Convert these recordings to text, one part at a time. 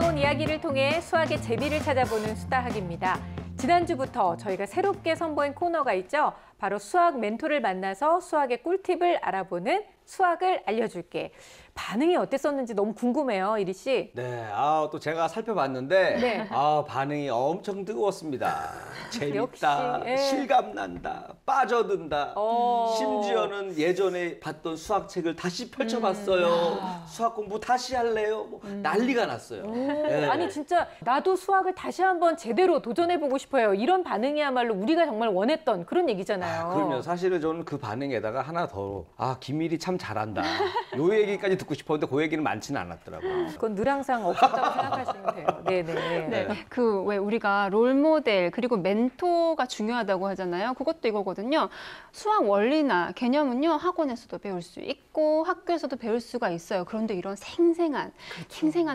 흘러온 이야기를 통해 수학의 재미를 찾아보는 수다학입니다. 지난주부터 저희가 새롭게 선보인 코너가 있죠. 바로 수학 멘토를 만나서 수학의 꿀팁을 알아보는 수학을 알려줄게. 반응이 어땠었는지 너무 궁금해요, 이리 씨. 네, 또 제가 살펴봤는데 네. 반응이 엄청 뜨거웠습니다. 재밌다, 역시, 예. 실감난다, 빠져든다. 심지어는 예전에 봤던 수학책을 다시 펼쳐봤어요. 수학 공부 다시 할래요? 뭐 난리가 났어요. 네. 아니 진짜 나도 수학을 다시 한번 제대로 도전해보고 싶어요. 이런 반응이야말로 우리가 정말 원했던 그런 얘기잖아요. 그럼요. 사실은 저는 그 반응에다가 하나 더, 김일이 참 잘한다. 요 얘기까지 듣고 싶었는데 그 얘기는 많지는 않았더라고요. 그건 늘 항상 없었다고 생각하시면 돼요. 네네. 네, 그 왜 우리가 롤 모델 그리고 멘토가 중요하다고 하잖아요. 그것도 이거거든요. 수학 원리나 개념은요 학원에서도 배울 수 있고 학교에서도 배울 수가 있어요. 그런데 이런 생생한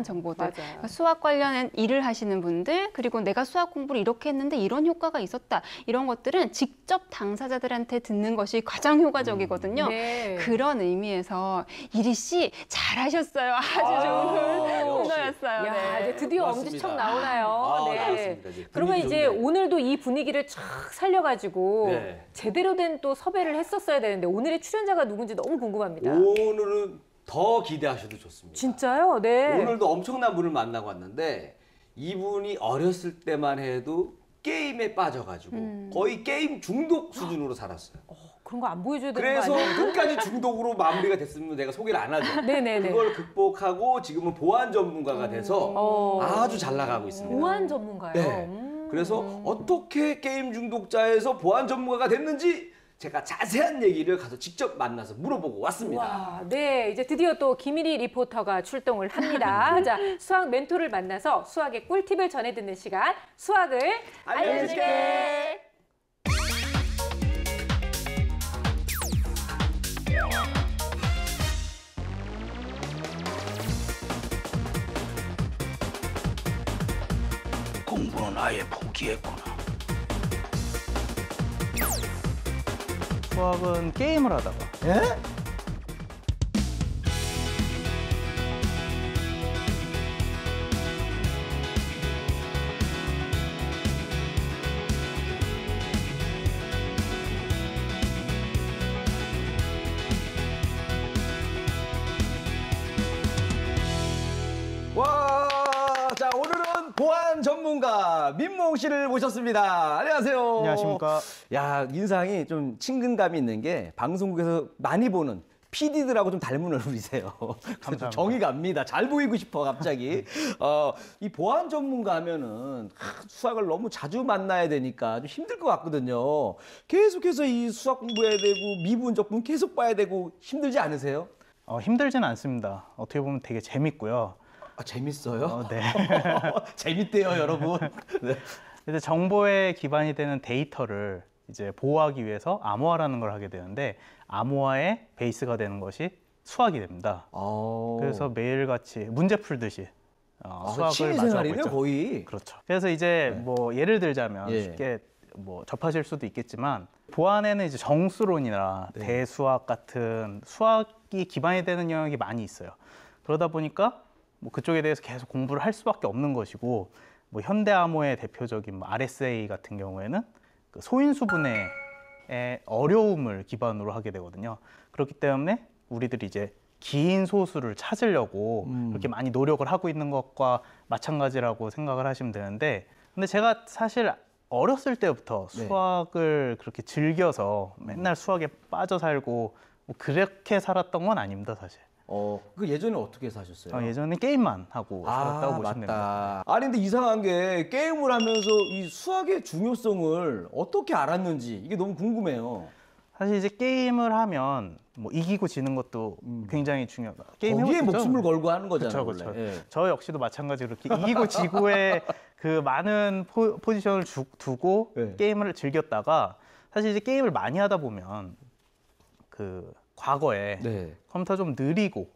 정보들, 맞아요. 그러니까 수학 관련한 일을 하시는 분들 그리고 내가 수학 공부를 이렇게 했는데 이런 효과가 있었다. 이런 것들은 직접 당사자들한테 듣는 것이 가장 효과적이거든요. 네. 그런 의미에서 이리 씨 잘하셨어요. 아주 좋은 코너였어요. 야, 네. 이제 드디어 맞습니다. 엄지척 나오나요? 네, 맞습니다. 이제 그러면 분위기 이제 좋은데. 오늘도 이 분위기를 쫙 살려가지고 네. 제대로 된 또 섭외를 했었어야 되는데 오늘의 출연자가 누군지 너무 궁금합니다. 오늘은 더 기대하셔도 좋습니다. 진짜요? 네. 오늘도 엄청난 분을 만나고 왔는데 이분이 어렸을 때만 해도 게임에 빠져가지고 거의 게임 중독 수준으로 살았어요. 그런 거 안 보여줘야 되는 그래서 거 아니에요? 끝까지 중독으로 마무리가 됐으면 내가 소개를 안 하죠. 네네네. 그걸 극복하고 지금은 보안 전문가가 돼서 아주 잘 나가고 있습니다. 보안 전문가요? 네. 그래서 어떻게 게임 중독자에서 보안 전문가가 됐는지 제가 자세한 얘기를 가서 직접 만나서 물어보고 왔습니다. 와, 네, 이제 드디어 또 김일희 리포터가 출동을 합니다. 자, 수학 멘토를 만나서 수학의 꿀팁을 전해 듣는 시간, 수학을 알려줄게. 공부는 아예 포기했구나. 수학은 게임을 하다가 와, 자 오늘은 보안 전문가 민몽 씨를 모셨습니다. 안녕하세요. 안녕하십니까. 야, 인상이 좀 친근감이 있는 게 방송국에서 많이 보는 PD들하고 좀 닮은 얼굴이세요. 그래서 좀 정이 갑니다. 잘 보이고 싶어 갑자기. 이 보안 전문가 하면은 수학을 너무 자주 만나야 되니까 좀 힘들 것 같거든요. 계속해서 이 수학 공부해야 되고 미분 적분 계속 봐야 되고 힘들지 않으세요? 힘들지는 않습니다. 어떻게 보면 되게 재밌고요. 재밌어요? 네. 재밌대요, 여러분. 네. 이제 정보에 기반이 되는 데이터를 이제 보호하기 위해서 암호화라는 걸 하게 되는데 암호화의 베이스가 되는 것이 수학이 됩니다. 그래서 매일같이 문제 풀듯이 수학을 취미 마주하고 생활이네요, 있죠. 거의. 그렇죠. 그래서 이제 뭐 예를 들자면 예. 쉽게 뭐 접하실 수도 있겠지만 보안에는 이제 정수론이나 대수학 같은 수학이 기반이 되는 영역이 많이 있어요. 그러다 보니까 뭐 그쪽에 대해서 계속 공부를 할 수밖에 없는 것이고 뭐 현대암호의 대표적인 뭐 RSA 같은 경우에는 그 소인수분해의 어려움을 기반으로 하게 되거든요. 그렇기 때문에 우리들이 이제 긴 소수를 찾으려고 그렇게 많이 노력을 하고 있는 것과 마찬가지라고 생각을 하시면 되는데 근데 제가 사실 어렸을 때부터 수학을 그렇게 즐겨서 맨날 수학에 빠져 살고 뭐 그렇게 살았던 건 아닙니다, 사실. 그 예전에 어떻게 사셨어요? 예전에 게임만 하고 살았다고 보시면 됩니다. 맞다. 아니 근데 이상한 게 게임을 하면서 이 수학의 중요성을 어떻게 알았는지 이게 너무 궁금해요. 사실 이제 게임을 하면 뭐 이기고 지는 것도 굉장히 중요하다. 게임 거기에 해봤죠? 목숨을 걸고 하는 거잖아요. 그렇죠, 그렇죠. 원래. 예. 저 역시도 마찬가지로 이렇게 이기고 지고의 그 많은 포지션을 두고 네. 게임을 즐겼다가 사실 이제 게임을 많이 하다 보면 그 과거에 네. 컴퓨터 좀 느리고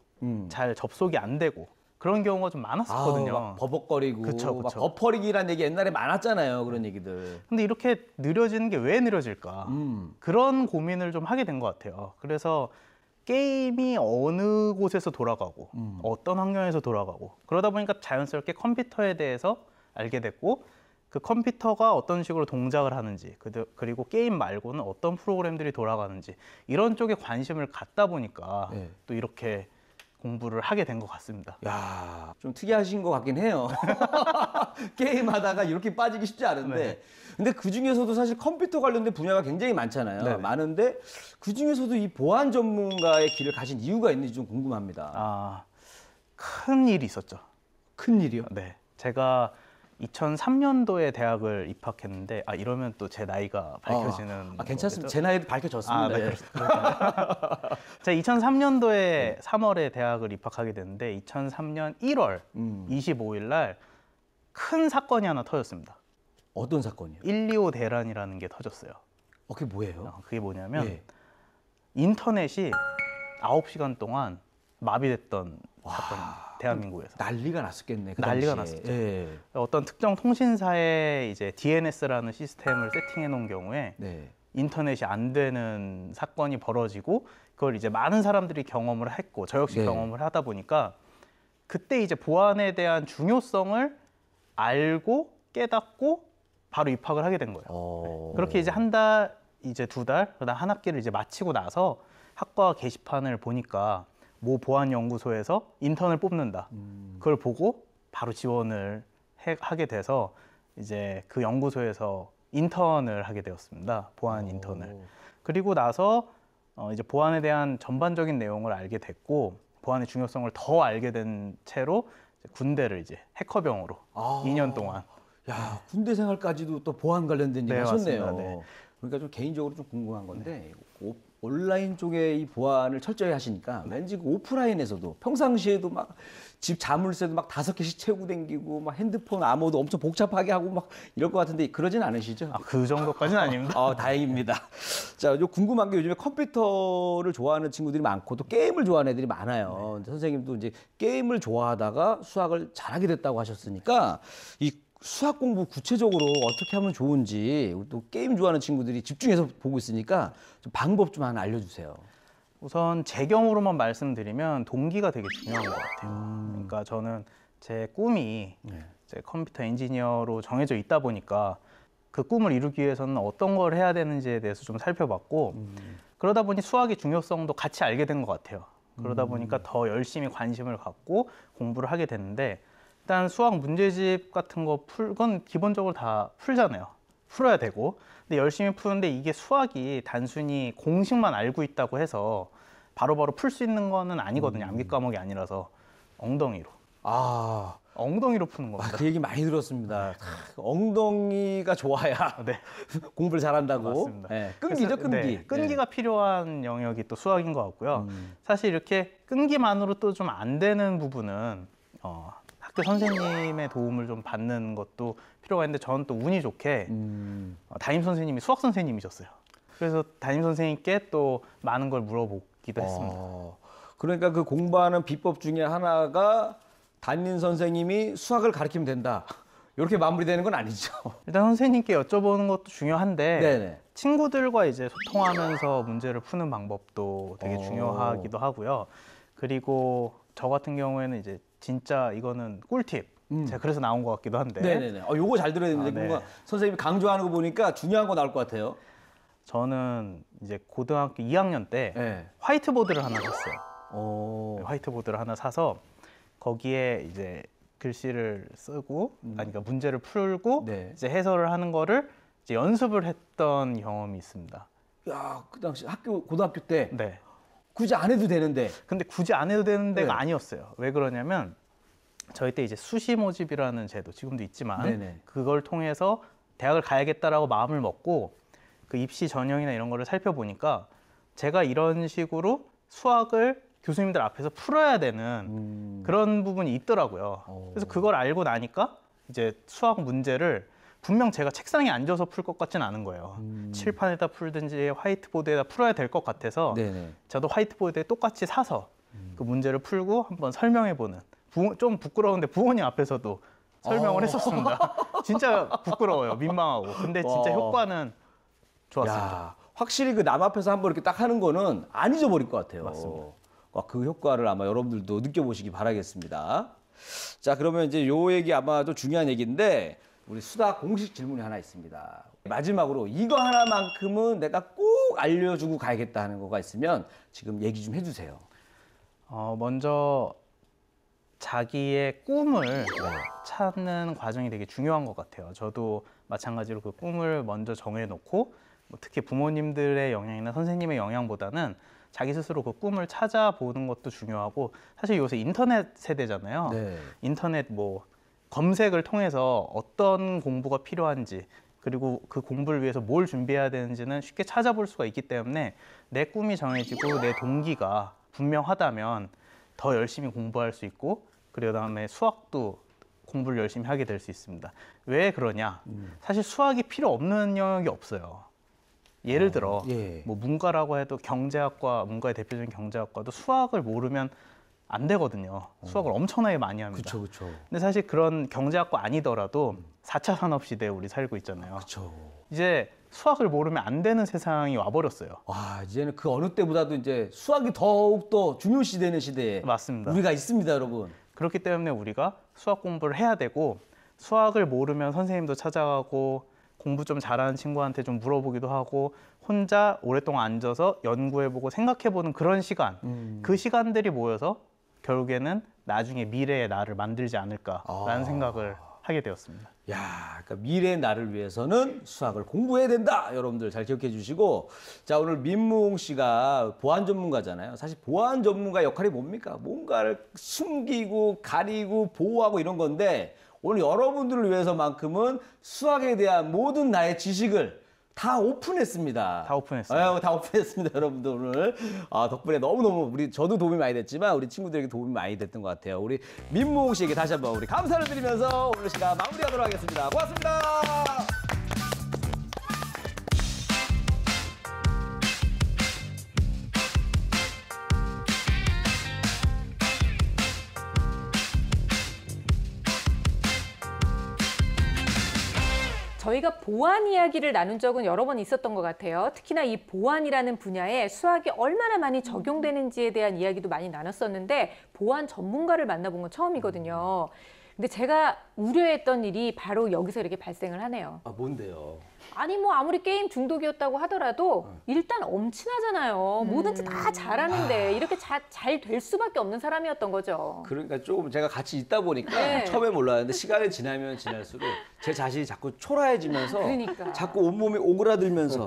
잘 접속이 안 되고 그런 경우가 좀 많았었거든요. 막 버벅거리고 그쵸, 막 그쵸. 버퍼링이라는 얘기 옛날에 많았잖아요. 그런 얘기들. 근데 이렇게 느려지는 게 왜 느려질까? 음. 그런 고민을 좀 하게 된 것 같아요. 그래서 게임이 어느 곳에서 돌아가고 어떤 환경에서 돌아가고 그러다 보니까 자연스럽게 컴퓨터에 대해서 알게 됐고 그 컴퓨터가 어떤 식으로 동작을 하는지 그리고 게임 말고는 어떤 프로그램들이 돌아가는지 이런 쪽에 관심을 갖다 보니까 네. 또 이렇게 공부를 하게 된 것 같습니다. 야, 좀 특이하신 것 같긴 해요. 게임하다가 이렇게 빠지기 쉽지 않은데. 네. 근데 그 중에서도 사실 컴퓨터 관련된 분야가 굉장히 많잖아요. 네네. 많은데 그 중에서도 이 보안 전문가의 길을 가신 이유가 있는지 좀 궁금합니다. 큰 일이 있었죠. 큰 일이요? 네. 제가 2003년도에 대학을 입학했는데 이러면 또 제 나이가 밝혀지는 괜찮습니다. 거겠죠? 제 나이도 밝혀졌습니다. 네, 예. 제가 2003년도에 3월에 대학을 입학하게 됐는데 2003년 1월 25일 날 큰 사건이 하나 터졌습니다. 어떤 사건이요? 125 대란이라는 게 터졌어요. 그게 뭐예요? 그게 뭐냐면 예. 인터넷이 9시간 동안 마비됐던 사건입니다. 대한민국에서. 난리가 났었겠네. 그 난리가 당시에. 났었죠. 예. 어떤 특정 통신사에 이제 DNS라는 시스템을 세팅해 놓은 경우에 네. 인터넷이 안 되는 사건이 벌어지고 그걸 이제 많은 사람들이 경험을 했고 저 역시 네. 경험을 하다 보니까 그때 이제 보안에 대한 중요성을 알고 깨닫고 바로 입학을 하게 된 거예요. 그렇게 이제 한 달, 이제 2달, 그다음 한 학기를 이제 마치고 나서 학과 게시판을 보니까 모 보안연구소에서 인턴을 뽑는다. 그걸 보고 바로 지원을 하게 돼서 이제 그 연구소에서 인턴을 하게 되었습니다. 보안 인턴을. 그리고 나서 이제 보안에 대한 전반적인 내용을 알게 됐고 보안의 중요성을 더 알게 된 채로 이제 군대를 이제 해커병으로 2년 동안. 야, 군대 생활까지도 또 보안 관련된 일 네, 하셨네요. 맞습니다. 네. 그러니까 좀 개인적으로 좀 궁금한 건데 온라인 쪽에 이 보안을 철저히 하시니까 왠지 그 오프라인에서도 평상시에도 막 집 자물쇠도 막 5개씩 채우고 다니고 막 핸드폰 암호도 엄청 복잡하게 하고 막 이럴 것 같은데 그러진 않으시죠? 그 정도까지는 아닙니다. 다행입니다. 자, 요 궁금한 게 요즘에 컴퓨터를 좋아하는 친구들이 많고 또 게임을 좋아하는 애들이 많아요. 근데 선생님도 이제 게임을 좋아하다가 수학을 잘하게 됐다고 하셨으니까 이 수학 공부 구체적으로 어떻게 하면 좋은지 또 게임 좋아하는 친구들이 집중해서 보고 있으니까 좀 방법 좀 하나 알려주세요. 우선 제 경우로만 말씀드리면 동기가 되게 중요한 것 같아요. 그러니까 저는 제 꿈이 이제 컴퓨터 엔지니어로 정해져 있다 보니까 그 꿈을 이루기 위해서는 어떤 걸 해야 되는지에 대해서 좀 살펴봤고 그러다 보니 수학의 중요성도 같이 알게 된 것 같아요. 그러다 보니까 더 열심히 관심을 갖고 공부를 하게 됐는데 일단 수학 문제집 같은 거 그건 기본적으로 다 풀잖아요. 풀어야 되고. 근데 열심히 푸는데 이게 수학이 단순히 공식만 알고 있다고 해서 바로바로 풀 수 있는 거는 아니거든요. 암기 과목이 아니라서 엉덩이로. 엉덩이로 푸는 겁니다. 그 얘기 많이 들었습니다. 엉덩이가 좋아야 네. 공부를 잘한다고. 맞습니다. 네, 끈기죠, 끈기. 네, 끈기가 필요한 영역이 또 수학인 것 같고요. 사실 이렇게 끈기만으로 또 좀 안 되는 부분은 학교 선생님의 도움을 좀 받는 것도 필요가 있는데 저는 또 운이 좋게 담임 선생님이 수학 선생님이셨어요. 그래서 담임 선생님께 또 많은 걸 물어보기도 했습니다. 그러니까 그 공부하는 비법 중에 하나가 담임 선생님이 수학을 가르치면 된다. 이렇게 마무리되는 건 아니죠. 일단 선생님께 여쭤보는 것도 중요한데 네네. 친구들과 이제 소통하면서 문제를 푸는 방법도 되게 중요하기도 하고요. 그리고 저 같은 경우에는 이제 진짜 이거는 꿀팁. 제가 그래서 나온 것 같기도 한데. 네네네. 요거 잘 들어야 되는데 네. 뭔가 선생님이 강조하는 거 보니까 중요한 거 나올 것 같아요. 저는 이제 고등학교 2학년 때 네. 화이트보드를 하나 샀어요. 화이트보드를 하나 사서 거기에 이제 글씨를 쓰고, 그러니까 문제를 풀고 네. 이제 해설을 하는 거를 이제 연습을 했던 경험이 있습니다. 야, 그 당시 고등학교 때 네. 굳이 안 해도 되는데. 근데 굳이 안 해도 되는 데가 네. 아니었어요. 왜 그러냐면 저희 때 이제 수시 모집이라는 제도 지금도 있지만 네네. 그걸 통해서 대학을 가야겠다라고 마음을 먹고 그 입시 전형이나 이런 거를 살펴보니까 제가 이런 식으로 수학을 교수님들 앞에서 풀어야 되는 그런 부분이 있더라고요. 그래서 그걸 알고 나니까 이제 수학 문제를 분명 제가 책상에 앉아서 풀 것 같진 않은 거예요. 칠판에다 풀든지 화이트보드에다 풀어야 될 것 같아서 네네. 저도 화이트보드에 똑같이 사서 그 문제를 풀고 한번 설명해보는 좀 부끄러운데 부모님 앞에서도 설명을 했었습니다. 진짜 부끄러워요. 민망하고. 근데 진짜 와. 효과는 좋았습니다. 야, 확실히 그 남 앞에서 한번 이렇게 딱 하는 거는 안 잊어버릴 것 같아요. 맞습니다. 그 효과를 아마 여러분들도 느껴보시기 바라겠습니다. 자, 그러면 이제 요 얘기 아마도 중요한 얘기인데 우리 수다 공식 질문이 하나 있습니다. 마지막으로 이거 하나만큼은 내가 꼭 알려주고 가야겠다 하는 거가 있으면 지금 얘기 좀 해주세요. 먼저 자기의 꿈을 찾는 과정이 되게 중요한 것 같아요. 저도 마찬가지로 그 꿈을 먼저 정해놓고 특히 부모님들의 영향이나 선생님의 영향보다는 자기 스스로 그 꿈을 찾아보는 것도 중요하고 사실 요새 인터넷 세대잖아요. 네. 인터넷 뭐 검색을 통해서 어떤 공부가 필요한지 그리고 그 공부를 위해서 뭘 준비해야 되는지는 쉽게 찾아볼 수가 있기 때문에 내 꿈이 정해지고 내 동기가 분명하다면 더 열심히 공부할 수 있고 그다음에 수학도 공부를 열심히 하게 될 수 있습니다. 왜 그러냐? 사실 수학이 필요 없는 영역이 없어요. 예를 들어 예. 뭐 문과라고 해도 경제학과, 문과의 대표적인 경제학과도 수학을 모르면 안 되거든요. 수학을 엄청나게 많이 합니다. 그쵸, 그쵸. 근데 사실 그런 경제학과 아니더라도 4차 산업시대에 우리 살고 있잖아요. 그쵸. 이제 수학을 모르면 안 되는 세상이 와버렸어요. 와, 이제는 그 어느 때보다도 이제 수학이 더욱더 중요시되는 시대에 맞습니다. 우리가 있습니다, 여러분. 그렇기 때문에 우리가 수학 공부를 해야 되고 수학을 모르면 선생님도 찾아가고 공부 좀 잘하는 친구한테 좀 물어보기도 하고 혼자 오랫동안 앉아서 연구해보고 생각해보는 그런 시간 그 시간들이 모여서 결국에는 나중에 미래의 나를 만들지 않을까라는 생각을 하게 되었습니다. 야, 그러니까 미래의 나를 위해서는 수학을 공부해야 된다. 여러분들 잘 기억해 주시고. 자, 오늘 민무홍 씨가 보안 전문가잖아요. 사실 보안 전문가 역할이 뭡니까? 뭔가를 숨기고 가리고 보호하고 이런 건데 오늘 여러분들을 위해서만큼은 수학에 대한 모든 나의 지식을 다 오픈했습니다. 다 오픈했습니다. 다 오픈했습니다, 여러분들 오늘. 덕분에 너무너무 저도 도움이 많이 됐지만 우리 친구들에게 도움이 많이 됐던 것 같아요. 우리 민무홍 씨에게 다시 한번 우리 감사를 드리면서 오늘 시간 마무리하도록 하겠습니다. 고맙습니다. 저희가 보안 이야기를 나눈 적은 여러 번 있었던 것 같아요. 특히나 이 보안이라는 분야에 수학이 얼마나 많이 적용되는지에 대한 이야기도 많이 나눴었는데 보안 전문가를 만나본 건 처음이거든요. 근데 제가 우려했던 일이 바로 여기서 이렇게 발생을 하네요. 뭔데요? 아니 뭐 아무리 게임 중독이었다고 하더라도 일단 엄친하잖아요. 뭐든지 다 잘하는데 이렇게 잘 될 수밖에 없는 사람이었던 거죠. 그러니까 조금 제가 같이 있다 보니까 네. 처음에 몰랐는데 시간이 지나면 지날수록 제 자신이 자꾸 초라해지면서 그러니까. 자꾸 온몸이 오그라들면서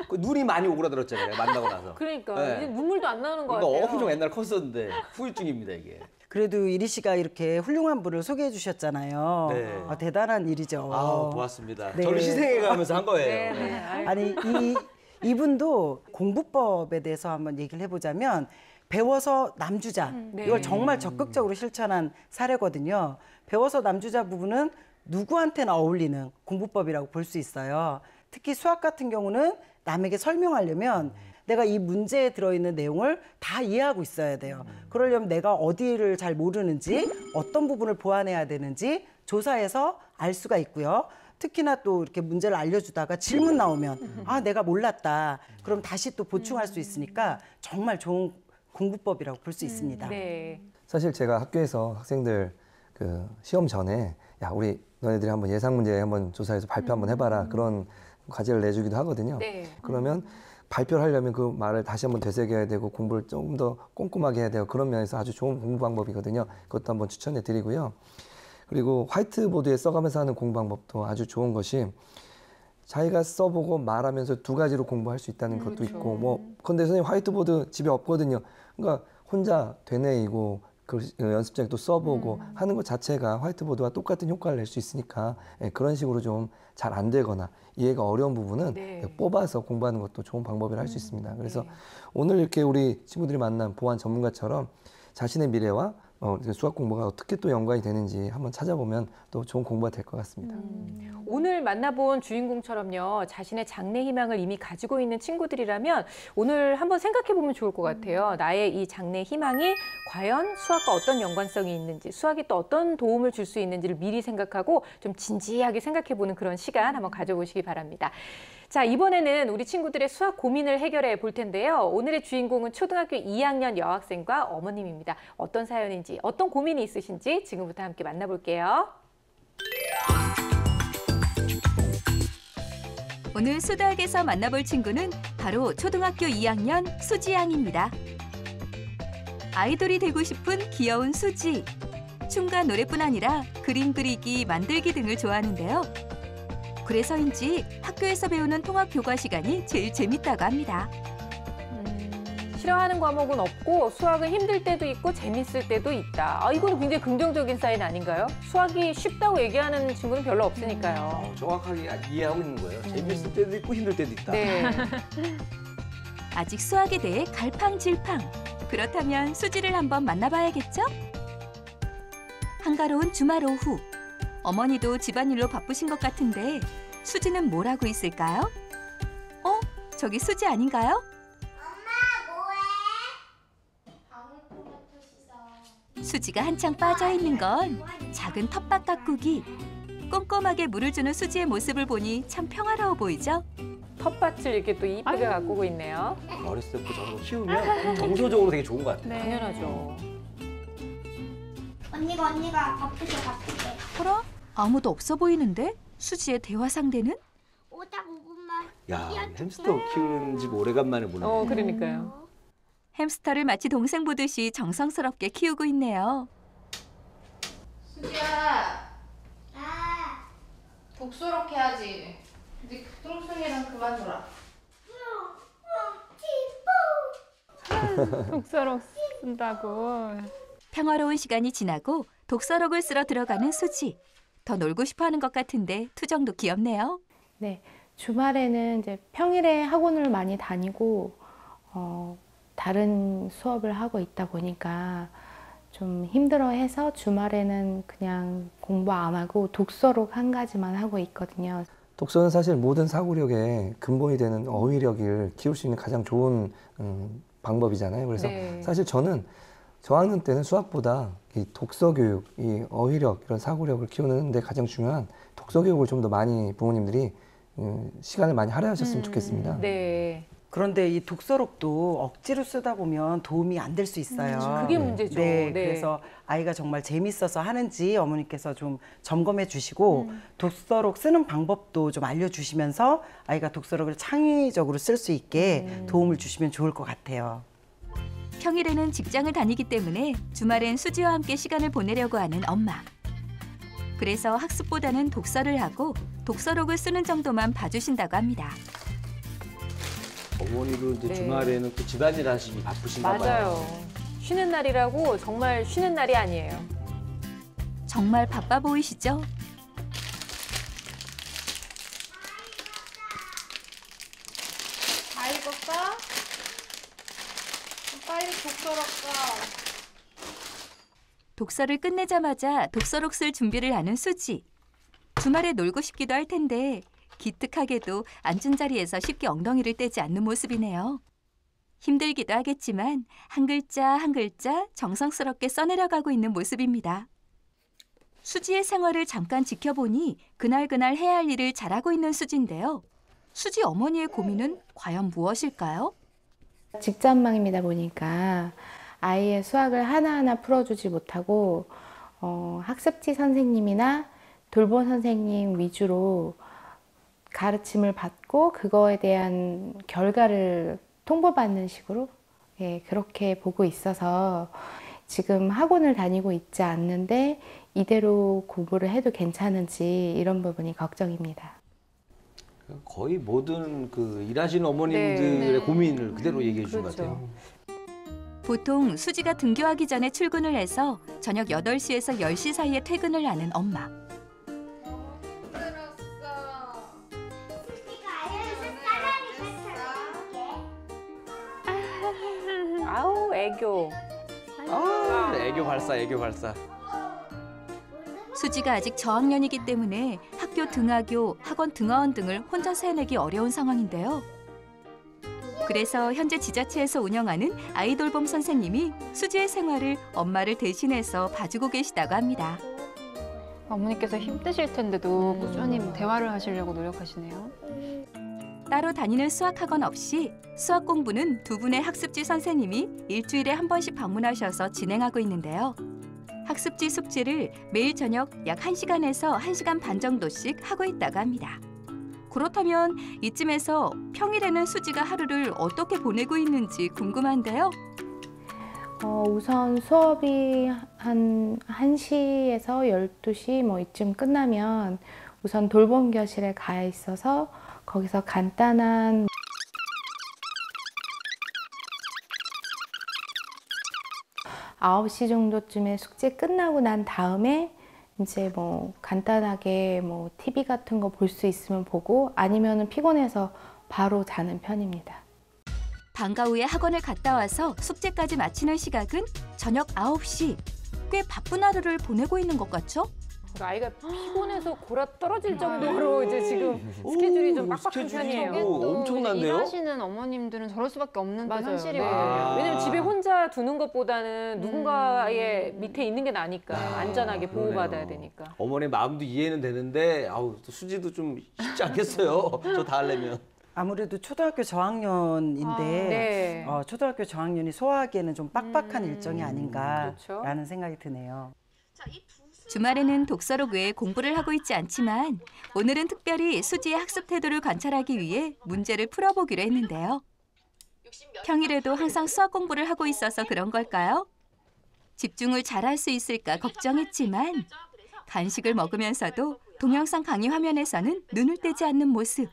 그 눈이 많이 오그라들었잖아요. 만나고 나서. 그러니까 네. 이제 눈물도 안 나오는 것 그러니까 같아요. 엄청 옛날 컸었는데 후유증입니다, 이게. 그래도 이리 씨가 이렇게 훌륭한 분을 소개해 주셨잖아요. 네. 대단한 일이죠. 고맙습니다. 네. 저를 희생해가면서 한 거예요. 네, 네. 아이고. 아니 이분도 공부법에 대해서 한번 얘기를 해보자면 배워서 남주자 네. 이걸 정말 적극적으로 실천한 사례거든요. 배워서 남주자 부분은 누구한테나 어울리는 공부법이라고 볼 수 있어요. 특히 수학 같은 경우는 남에게 설명하려면 내가 이 문제에 들어있는 내용을 다 이해하고 있어야 돼요. 그러려면 내가 어디를 잘 모르는지 어떤 부분을 보완해야 되는지 조사해서 알 수가 있고요. 특히나 또 이렇게 문제를 알려주다가 질문 나오면 내가 몰랐다. 그럼 다시 또 보충할 수 있으니까 정말 좋은 공부법이라고 볼 수 있습니다. 네. 사실 제가 학교에서 학생들 그 시험 전에 야 우리 너네들이 한번 예상 문제 한번 조사해서 발표 한번 해봐라 그런 과제를 내주기도 하거든요. 네. 그러면 발표를 하려면 그 말을 다시 한번 되새겨야 되고 공부를 조금 더 꼼꼼하게 해야 되고 그런 면에서 아주 좋은 공부 방법이거든요. 그것도 한번 추천해 드리고요. 그리고 화이트보드에 써가면서 하는 공부 방법도 아주 좋은 것이 자기가 써보고 말하면서 두 가지로 공부할 수 있다는 것도 있고 근데 선생님 화이트보드 집에 없거든요. 그러니까 혼자 되뇌이고 그 연습장에 또 써보고 하는 것 자체가 화이트보드와 똑같은 효과를 낼 수 있으니까 그런 식으로 좀 잘 안 되거나 이해가 어려운 부분은 네. 뽑아서 공부하는 것도 좋은 방법이라 할 수 있습니다. 그래서 오늘 이렇게 우리 친구들이 만난 보안 전문가처럼 자신의 미래와 수학 공부가 어떻게 또 연관이 되는지 한번 찾아보면 또 좋은 공부가 될 것 같습니다. 오늘 만나본 주인공처럼요. 자신의 장래 희망을 이미 가지고 있는 친구들이라면 오늘 한번 생각해 보면 좋을 것 같아요. 나의 이 장래 희망이 과연 수학과 어떤 연관성이 있는지, 수학이 또 어떤 도움을 줄 수 있는지를 미리 생각하고 좀 진지하게 생각해 보는 그런 시간 한번 가져보시기 바랍니다. 자, 이번에는 우리 친구들의 수학 고민을 해결해 볼 텐데요. 오늘의 주인공은 초등학교 2학년 여학생과 어머님입니다. 어떤 사연인지, 어떤 고민이 있으신지 지금부터 함께 만나볼게요. 오늘 수다학에서 만나볼 친구는 바로 초등학교 2학년 수지 양입니다. 아이돌이 되고 싶은 귀여운 수지. 춤과 노래뿐 아니라 그림 그리기, 만들기 등을 좋아하는데요. 그래서인지 학교에서 배우는 통합 교과 시간이 제일 재밌다고 합니다. 싫어하는 과목은 없고 수학은 힘들 때도 있고 재밌을 때도 있다. 이거는 굉장히 긍정적인 사인 아닌가요? 수학이 쉽다고 얘기하는 친구는 별로 없으니까요. 정확하게 이해하고 있는 거예요. 재밌을 때도 있고 힘들 때도 있다. 네. 아직 수학에 대해 갈팡질팡. 그렇다면 수지를 한번 만나봐야겠죠? 한가로운 주말 오후. 어머니도 집안일로 바쁘신 것 같은데 수지는 뭘 하고 있을까요? 저기 수지 아닌가요? 수지가 한창 빠져있는 건 작은 텃밭 가꾸기. 꼼꼼하게 물을 주는 수지의 모습을 보니 참 평화로워 보이죠? 텃밭을 이렇게 또 이쁘게 가꾸고 있네요. 어렸을 때부터 저런 거 키우면 정서적으로 되게 좋은 것 같아요. 네. 당연하죠. 언니가 바쁘게. 어라? 아무도 없어 보이는데? 수지의 대화 상대는? 오다 5분만. 야, 햄스터 키우는 집 오래간만에 보네. 그러니까요. 햄스터를 마치 동생 보듯이 정성스럽게 키우고 있네요. 수지야, 독서록 해야지. 네 뚱뚱이랑 그만 놀아. 독서록 쓴다고. 평화로운 시간이 지나고 독서록을 쓰러 들어가는 수지. 더 놀고 싶어하는 것 같은데 투정도 귀엽네요. 네, 주말에는 이제 평일에 학원을 많이 다니고 다른 수업을 하고 있다 보니까 좀 힘들어해서 주말에는 그냥 공부 안 하고 독서록 한 가지만 하고 있거든요. 독서는 사실 모든 사고력의 근본이 되는 어휘력을 키울 수 있는 가장 좋은 방법이잖아요. 그래서 네. 사실 저는 저학년 때는 수학보다 이 독서 교육, 이 어휘력, 이런 사고력을 키우는 데 가장 중요한 독서 교육을 좀 더 많이 부모님들이 시간을 많이 할애하셨으면 좋겠습니다. 네. 그런데 이 독서록도 억지로 쓰다 보면 도움이 안 될 수 있어요. 그게 문제죠. 네, 네. 그래서 아이가 정말 재밌어서 하는지 어머니께서 좀 점검해 주시고 독서록 쓰는 방법도 좀 알려주시면서 아이가 독서록을 창의적으로 쓸 수 있게 도움을 주시면 좋을 것 같아요. 평일에는 직장을 다니기 때문에 주말엔 수지와 함께 시간을 보내려고 하는 엄마. 그래서 학습보다는 독서를 하고 독서록을 쓰는 정도만 봐주신다고 합니다. 어머니도 이제 네. 주말에는 또 집안일 하시기 바쁘신가 봐요. 맞아요. 쉬는 날이라고 정말 쉬는 날이 아니에요. 정말 바빠 보이시죠? 다 읽었어? 빨리 독서록 써. 독서를 끝내자마자 독서록 쓸 준비를 하는 수지. 주말에 놀고 싶기도 할 텐데 기특하게도 앉은 자리에서 쉽게 엉덩이를 떼지 않는 모습이네요. 힘들기도 하겠지만 한 글자 한 글자 정성스럽게 써내려가고 있는 모습입니다. 수지의 생활을 잠깐 지켜보니 그날그날 해야 할 일을 잘하고 있는 수지인데요. 수지 어머니의 고민은 과연 무엇일까요? 직장맘이다 보니까 아이의 수학을 하나하나 풀어주지 못하고 학습지 선생님이나 돌봄 선생님 위주로 가르침을 받고 그거에 대한 결과를 통보받는 식으로 그렇게 보고 있어서 지금 학원을 다니고 있지 않는데 이대로 공부를 해도 괜찮은지 이런 부분이 걱정입니다. 거의 모든 그 일하시는 어머님들의 네. 고민을 그대로 얘기해 주신 그렇죠. 것 같아요. 보통 수지가 등교하기 전에 출근을 해서 저녁 8시에서 10시 사이에 퇴근을 하는 엄마. 아우, 애교. 애교 발사, 애교 발사. 수지가 아직 저학년이기 때문에 학교 등하교, 학원 등하원 등을 혼자서 해내기 어려운 상황인데요. 그래서 현재 지자체에서 운영하는 아이돌봄 선생님이 수지의 생활을 엄마를 대신해서 봐주고 계시다고 합니다. 어머니께서 힘드실 텐데도 꾸준히 대화를 하시려고 노력하시네요. 따로 다니는 수학학원 없이 수학 공부는 두 분의 학습지 선생님이 일주일에 한 번씩 방문하셔서 진행하고 있는데요. 학습지 숙제를 매일 저녁 약 1시간에서 1시간 반 정도씩 하고 있다고 합니다. 그렇다면 이쯤에서 평일에는 수지가 하루를 어떻게 보내고 있는지 궁금한데요. 우선 수업이 한 1시에서 12시 뭐 이쯤 끝나면 우선 돌봄 교실에 가 있어서 거기서 간단한 9시 정도쯤에 숙제 끝나고 난 다음에 이제 뭐 간단하게 뭐 TV 같은 거 볼 수 있으면 보고 아니면은 피곤해서 바로 자는 편입니다. 방과 후에 학원을 갔다 와서 숙제까지 마치는 시각은 저녁 9시. 꽤 바쁜 하루를 보내고 있는 것 같죠? 아이가 피곤해서 골아 떨어질 정도로 이제 지금 스케줄이 좀 빡빡한 편이에요. 또 엄청난데요? 일하시는 어머님들은 저럴 수밖에 없는 또 맞아요. 현실이거든요. 왜냐면 집에 혼자 두는 것보다는 누군가의 밑에 있는 게 나니까 안전하게 보호받아야 되니까. 어머니 마음도 이해는 되는데 아우 또 수지도 좀 쉽지 않겠어요. 저 다 하려면. 아무래도 초등학교 저학년인데 네. 초등학교 저학년이 소화하기에는 좀 빡빡한 일정이 그렇죠. 아닌가라는 생각이 드네요. 주말에는 독서록 외에 공부를 하고 있지 않지만 오늘은 특별히 수지의 학습 태도를 관찰하기 위해 문제를 풀어보기로 했는데요. 평일에도 항상 수학 공부를 하고 있어서 그런 걸까요? 집중을 잘할 수 있을까 걱정했지만 간식을 먹으면서도 동영상 강의 화면에서는 눈을 떼지 않는 모습.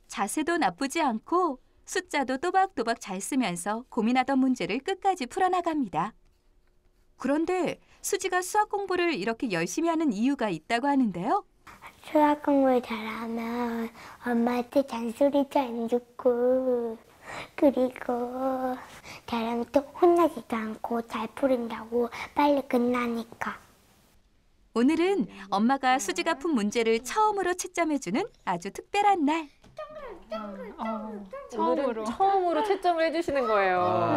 자세도 나쁘지 않고 숫자도 또박또박 잘 쓰면서 고민하던 문제를 끝까지 풀어나갑니다. 그런데 수지가 수학 공부를 이렇게 열심히 하는 이유가 있다고 하는데요. 수학 공부를 잘하면 엄마한테 잔소리도 안 듣고 그리고 잘하면 또 혼나지도 않고 잘 풀린다고 빨리 끝나니까. 오늘은 엄마가 수지가 푼 문제를 처음으로 채점해주는 아주 특별한 날. 처음으로 채점을 해주시는 거예요.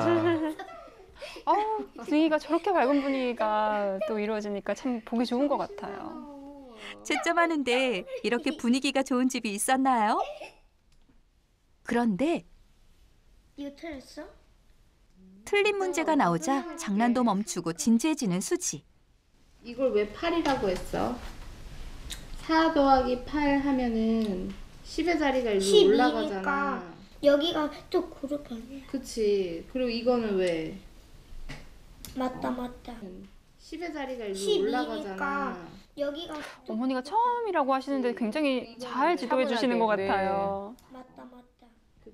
분위기가 저렇게 밝은 분위기가 또 이루어지니까 참 보기 좋은 것 같아요. 채점하는데 이렇게 분위기가 좋은 집이 있었나요? 그런데 이거 틀렸어? 틀린 문제가 나오자 장난도 멈추고 진지해지는 수지. 이걸 왜 8이라고 했어? 4 더하기 8 하면은 10의 자리가 일로 올라가잖아. 여기가 또 그룹 아니야? 그치. 그리고 이거는 왜? 맞다. 10의 자리가 일로 올라가잖아. 여기가 또 어머니가 처음이라고 하시는데 굉장히 잘 지도해 주시는 것 네. 같아요. 맞다.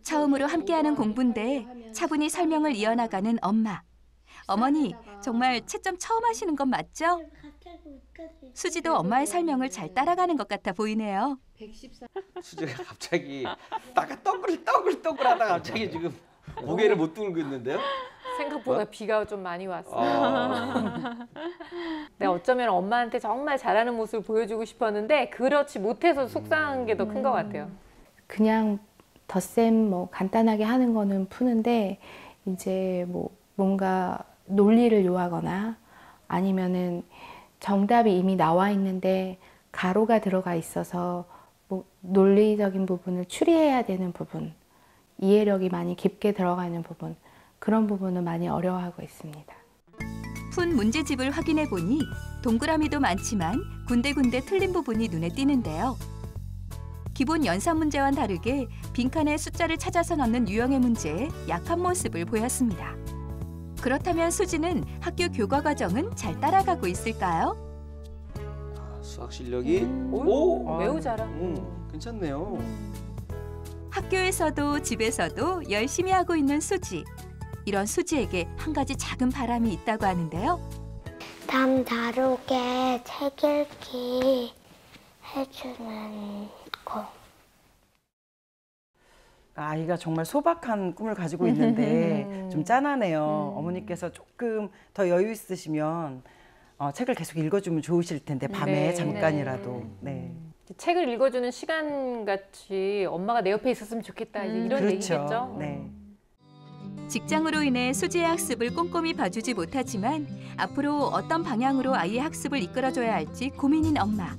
처음으로 함께하는 공부인데 차분히 설명을 이어나가는 엄마. 어머니, 정말 채점 처음 하시는 건 맞죠? 수지도 엄마의 설명을 잘 따라가는 것 같아 보이네요. 114. 수지가 갑자기 따가 떠글떠글 하다가 갑자기 지금 고개를 못 들고 있는데요. 생각보다 비가 좀 많이 왔어요. 내가 어쩌면 엄마한테 정말 잘하는 모습을 보여주고 싶었는데 그렇지 못해서 속상한 게 더 큰 것 같아요. 그냥 덧셈 뭐 간단하게 하는 거는 푸는데 이제 뭐 뭔가 논리를 요하거나 아니면은 정답이 이미 나와 있는데 가로가 들어가 있어서 뭐 논리적인 부분을 추리해야 되는 부분, 이해력이 많이 깊게 들어가 있는 부분, 그런 부분은 많이 어려워하고 있습니다. 푼 문제집을 확인해 보니 동그라미도 많지만 군데군데 틀린 부분이 눈에 띄는데요. 기본 연산 문제와는 다르게 빈칸에 숫자를 찾아서 넣는 유형의 문제에 약한 모습을 보였습니다. 그렇다면 수지는 학교 교과 과정은 잘 따라가고 있을까요? 수학 실력이 매우 잘하고. 괜찮네요. 학교에서도 집에서도 열심히 하고 있는 수지. 이런 수지에게 한 가지 작은 바람이 있다고 하는데요. 남 다르게 책 읽기 해주는 거. 아이가 정말 소박한 꿈을 가지고 있는데 좀 짠하네요. 어머니께서 조금 더 여유 있으시면 책을 계속 읽어주면 좋으실 텐데 밤에 네. 잠깐이라도. 네. 책을 읽어주는 시간 같이 엄마가 내 옆에 있었으면 좋겠다 이제 이런 그렇죠. 얘기겠죠. 네. 직장으로 인해 수지의 학습을 꼼꼼히 봐주지 못하지만 앞으로 어떤 방향으로 아이의 학습을 이끌어줘야 할지 고민인 엄마.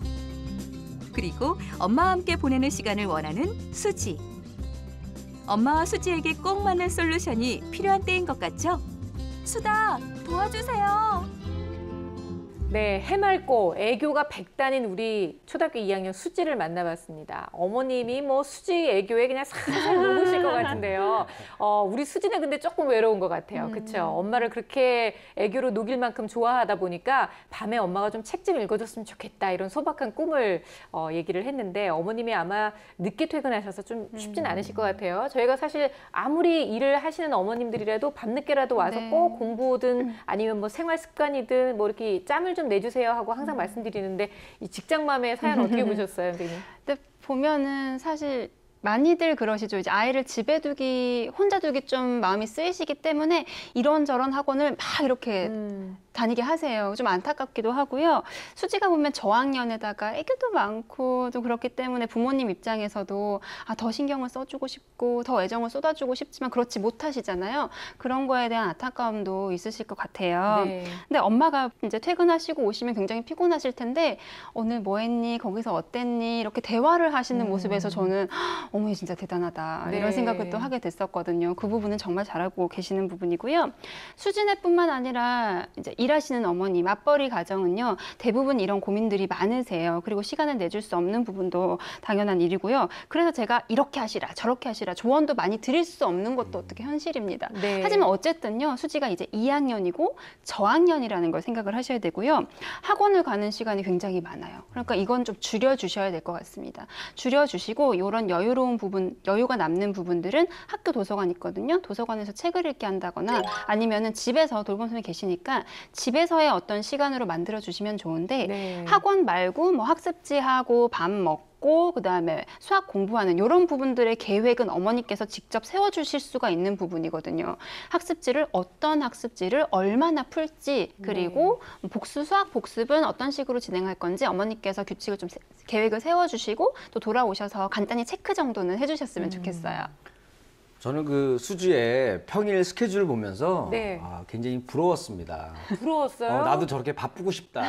그리고 엄마와 함께 보내는 시간을 원하는 수지. 엄마와 수지에게 꼭 맞는 솔루션이 필요한 때인 것 같죠? 수다, 도와주세요. 네, 해맑고 애교가 백단인 우리 초등학교 2학년 수지를 만나봤습니다. 어머님이 뭐 수지 애교에 그냥 살살 녹으실 것 같은데요. 우리 수지는 근데 조금 외로운 것 같아요. 그렇죠? 엄마를 그렇게 애교로 녹일 만큼 좋아하다 보니까 밤에 엄마가 좀 책 좀 읽어줬으면 좋겠다 이런 소박한 꿈을 얘기를 했는데 어머님이 아마 늦게 퇴근하셔서 좀 쉽진 않으실 것 같아요. 저희가 사실 아무리 일을 하시는 어머님들이라도 밤늦게라도 와서 네. 꼭 공부든 아니면 뭐 생활 습관이든 뭐 이렇게 짬을 좀 내주세요 하고 항상 말씀드리는데 이 직장맘의 사연 어떻게 보셨어요, 선생님? 근데 보면은 사실 많이들 그러시죠. 이제 아이를 집에 두기, 혼자 두기 좀 마음이 쓰이시기 때문에 이런저런 학원을 막 이렇게 다니게 하세요. 좀 안타깝기도 하고요. 수지가 보면 저학년에다가 애교도 많고 좀 그렇기 때문에 부모님 입장에서도 더 신경을 써주고 싶고 더 애정을 쏟아주고 싶지만 그렇지 못하시잖아요. 그런 거에 대한 안타까움도 있으실 것 같아요. 네. 근데 엄마가 이제 퇴근하시고 오시면 굉장히 피곤하실 텐데 오늘 뭐 했니? 거기서 어땠니? 이렇게 대화를 하시는 모습에서 저는 어머니 진짜 대단하다 네. 이런 생각을 또 하게 됐었거든요. 그 부분은 정말 잘하고 계시는 부분이고요. 수진애뿐만 아니라 이제 일하시는 어머니, 맞벌이 가정은요. 대부분 이런 고민들이 많으세요. 그리고 시간을 내줄 수 없는 부분도 당연한 일이고요. 그래서 제가 이렇게 하시라, 저렇게 하시라 조언도 많이 드릴 수 없는 것도 어떻게 현실입니다. 네. 하지만 어쨌든요. 수지가 이제 2학년이고 저학년이라는 걸 생각을 하셔야 되고요. 학원을 가는 시간이 굉장히 많아요. 그러니까 이건 좀 줄여주셔야 될 것 같습니다. 줄여주시고 이런 여유로운 부분, 여유가 남는 부분들은 학교 도서관 있거든요. 도서관에서 책을 읽게 한다거나 아니면은 집에서 돌봄 선생님이 계시니까 집에서의 어떤 시간으로 만들어 주시면 좋은데 네. 학원 말고 뭐 학습지하고 밥 먹고 그다음에 수학 공부하는 이런 부분들의 계획은 어머니께서 직접 세워주실 수가 있는 부분이거든요. 학습지를 어떤 학습지를 얼마나 풀지 그리고 복수 수학 복습은 어떤 식으로 진행할 건지 어머니께서 규칙을 좀 계획을 세워주시고 또 돌아오셔서 간단히 체크 정도는 해주셨으면 좋겠어요. 저는 그 수지의 평일 스케줄을 보면서 네. 굉장히 부러웠습니다. 부러웠어요? 나도 저렇게 바쁘고 싶다.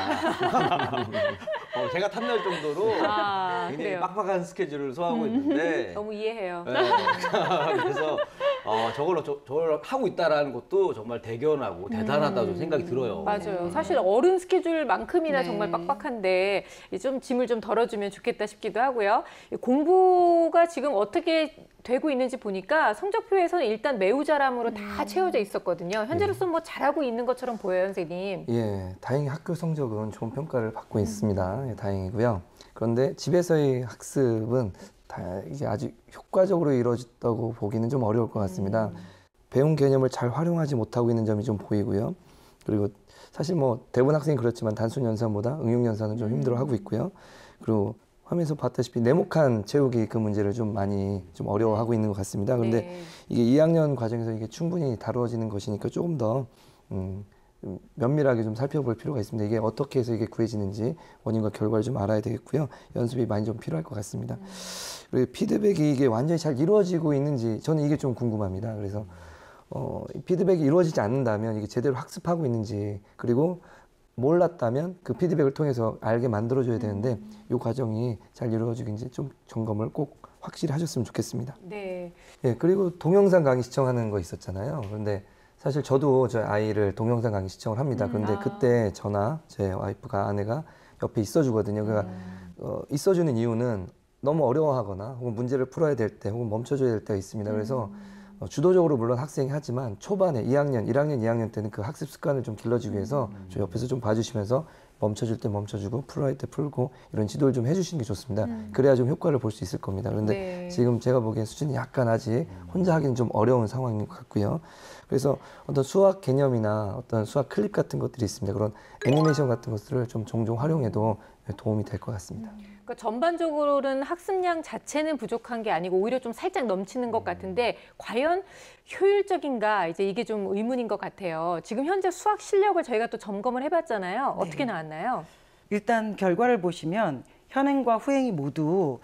제가 탐날 정도로 굉장히 그래요. 빡빡한 스케줄을 소화하고 있는데 너무 이해해요. 네. 그래서 저걸 하고 있다라는 것도 정말 대견하고 대단하다고 생각이 들어요. 맞아요. 사실 어른 스케줄만큼이나 네. 정말 빡빡한데 좀 짐을 좀 덜어주면 좋겠다 싶기도 하고요. 공부가 지금 어떻게 되고 있는지 보니까 성적표에서는 일단 매우 잘함으로 다 채워져 있었거든요. 현재로서 뭐 잘하고 있는 것처럼 보여요, 선생님. 예, 다행히 학교 성적은 좋은 평가를 받고 있습니다. 예, 다행이고요. 그런데 집에서의 학습은 이게 아주 효과적으로 이루어졌다고 보기는 좀 어려울 것 같습니다. 배운 개념을 잘 활용하지 못하고 있는 점이 좀 보이고요. 그리고 사실 뭐 대부분 학생이 그렇지만 단순 연산보다 응용 연산은 좀 힘들어하고 있고요. 그리고 화면에서 봤다시피 네모칸 채우기 그 문제를 좀 많이 좀 어려워하고 있는 것 같습니다. 그런데 네. 이게 2학년 과정에서 이게 충분히 다루어지는 것이니까 조금 더 좀 면밀하게 좀 살펴볼 필요가 있습니다. 이게 어떻게 해서 이게 구해지는지 원인과 결과를 좀 알아야 되겠고요. 연습이 많이 좀 필요할 것 같습니다. 그리고 피드백이 이게 완전히 잘 이루어지고 있는지 저는 이게 좀 궁금합니다. 그래서 이 피드백이 이루어지지 않는다면 이게 제대로 학습하고 있는지 그리고 몰랐다면 그 피드백을 통해서 알게 만들어줘야 되는데 이 과정이 잘 이루어지는지 좀 점검을 꼭 확실히 하셨으면 좋겠습니다. 네. 예, 그리고 동영상 강의 시청하는 거 있었잖아요. 그런데 사실 저도 저희 아이를 동영상 강의 시청을 합니다. 그런데 그때 저나 제 와이프가 아내가 옆에 있어주거든요. 그러니까 있어주는 이유는 너무 어려워하거나 혹은 문제를 풀어야 될 때 혹은 멈춰줘야 될 때가 있습니다. 그래서 주도적으로 물론 학생이 하지만 초반에 2학년, 1학년, 2학년 때는 그 학습 습관을 좀 길러주기 위해서 저 옆에서 좀 봐주시면서 멈춰줄 때 멈춰주고 풀어야 할 때 풀고 이런 지도를 좀 해주시는 게 좋습니다. 그래야 좀 효과를 볼 수 있을 겁니다. 그런데 네. 지금 제가 보기엔 수준이 약간 아직 혼자 하기는 좀 어려운 상황인 것 같고요. 그래서 어떤 수학 개념이나 어떤 수학 클립 같은 것들이 있습니다. 그런 애니메이션 같은 것들을 좀 종종 활용해도 도움이 될 것 같습니다. 그러니까 전반적으로는 학습량 자체는 부족한 게 아니고 오히려 좀 살짝 넘치는 것 같은데 과연 효율적인가 이제 이게 좀 의문인 것 같아요. 지금 현재 수학 실력을 저희가 또 점검을 해봤잖아요. 어떻게 나왔나요? 일단 결과를 보시면 현행과 후행이 모두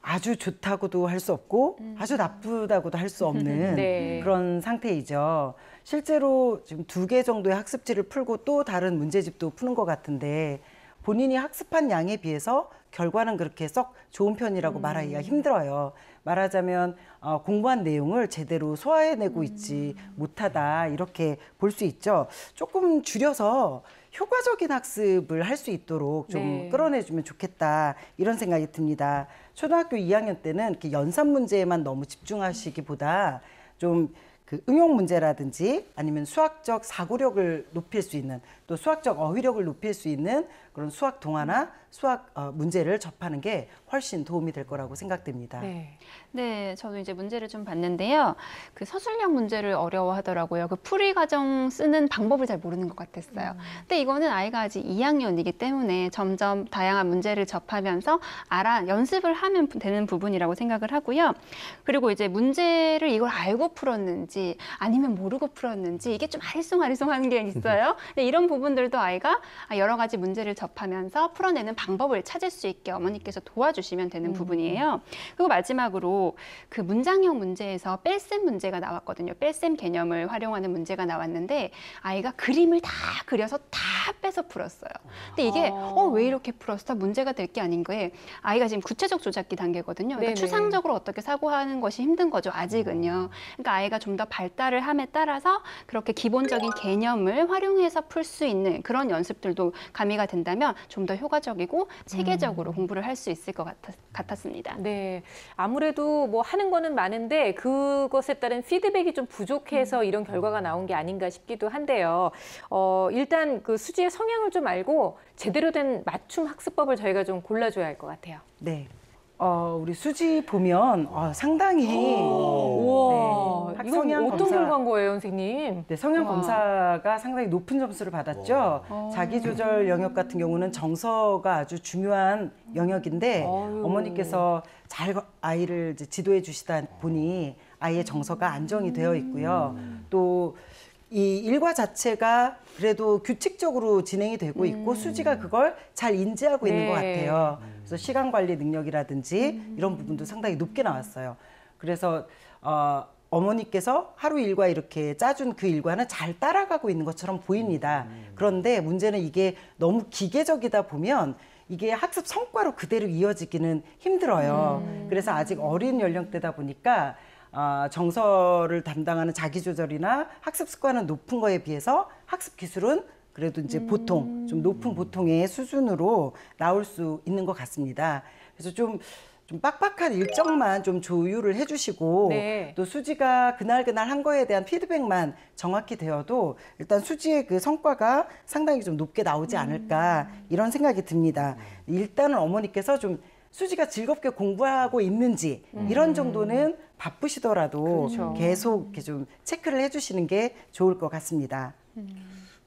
아주 좋다고도 할 수 없고 아주 나쁘다고도 할 수 없는 네. 그런 상태이죠. 실제로 지금 2개 정도의 학습지를 풀고 또 다른 문제집도 푸는 것 같은데 본인이 학습한 양에 비해서 결과는 그렇게 썩 좋은 편이라고 말하기가 힘들어요. 말하자면 공부한 내용을 제대로 소화해내고 있지 못하다 이렇게 볼 수 있죠. 조금 줄여서 효과적인 학습을 할 수 있도록 좀 네. 끌어내주면 좋겠다 이런 생각이 듭니다. 초등학교 2학년 때는 이렇게 연산 문제에만 너무 집중하시기보다 좀 그 응용 문제라든지 아니면 수학적 사고력을 높일 수 있는 또 수학적 어휘력을 높일 수 있는 그런 수학 동화나 수학 문제를 접하는 게 훨씬 도움이 될 거라고 생각됩니다. 네. 네, 저도 이제 문제를 좀 봤는데요. 그 서술형 문제를 어려워하더라고요. 그 풀이 과정 쓰는 방법을 잘 모르는 것 같았어요. 근데 이거는 아이가 아직 2학년이기 때문에 점점 다양한 문제를 접하면서 연습을 하면 되는 부분이라고 생각을 하고요. 그리고 이제 문제를 이걸 알고 풀었는지 아니면 모르고 풀었는지 이게 좀 아리송아리송한 게 있어요. 근데 이런 부분들도 아이가 여러 가지 문제를 접하면서 풀어내는 방법을 찾을 수 있게 어머니께서 도와주시면 되는 부분이에요. 그리고 마지막으로 그 문장형 문제에서 뺄셈 문제가 나왔거든요. 뺄셈 개념을 활용하는 문제가 나왔는데 아이가 그림을 다 그려서 다 빼서 풀었어요. 근데 이게 왜 이렇게 풀었어? 문제가 될 게 아닌 거예요. 아이가 지금 구체적 조작기 단계거든요. 그러니까 추상적으로 어떻게 사고하는 것이 힘든 거죠. 아직은요. 그러니까 아이가 좀 더 발달을 함에 따라서 그렇게 기본적인 개념을 활용해서 풀 수 있는 그런 연습들도 가미가 된다면 좀 더 효과적이고 체계적으로 공부를 할 수 있을 것 같았습니다. 네, 아무래도 뭐 하는 거는 많은데 그것에 따른 피드백이 좀 부족해서 이런 결과가 나온 게 아닌가 싶기도 한데요. 일단 그 수지의 성향을 좀 알고 제대로 된 맞춤 학습법을 저희가 좀 골라줘야 할 것 같아요. 네. 우리 수지 보면 상당히 우와, 네, 이건 어떤 결과인 거예요, 선생님? 네, 성형 검사가 상당히 높은 점수를 받았죠. 자기조절 영역 같은 경우는 정서가 아주 중요한 영역인데 어머니께서 잘 아이를 이제 지도해 주시다 보니 아이의 정서가 안정이 되어 있고요. 또 이 일과 자체가 그래도 규칙적으로 진행이 되고 있고 수지가 그걸 잘 인지하고 있는 것 같아요. 그래서 시간 관리 능력이라든지 이런 부분도 상당히 높게 나왔어요. 그래서 어머니께서 하루 일과 이렇게 짜준 그 일과는 잘 따라가고 있는 것처럼 보입니다. 그런데 문제는 이게 너무 기계적이다 보면 이게 학습 성과로 그대로 이어지기는 힘들어요. 그래서 아직 어린 연령대다 보니까 정서를 담당하는 자기조절이나 학습 습관은 높은 거에 비해서 학습 기술은 그래도 이제 보통, 좀 높은 보통의 수준으로 나올 수 있는 것 같습니다. 그래서 좀 빡빡한 일정만 좀 조율을 해주시고 또 수지가 그날 한 거에 대한 피드백만 정확히 되어도 일단 수지의 그 성과가 상당히 좀 높게 나오지 않을까 이런 생각이 듭니다. 일단은 어머니께서 좀 수지가 즐겁게 공부하고 있는지 이런 정도는 바쁘시더라도 계속 이렇게 좀 체크를 해주시는 게 좋을 것 같습니다.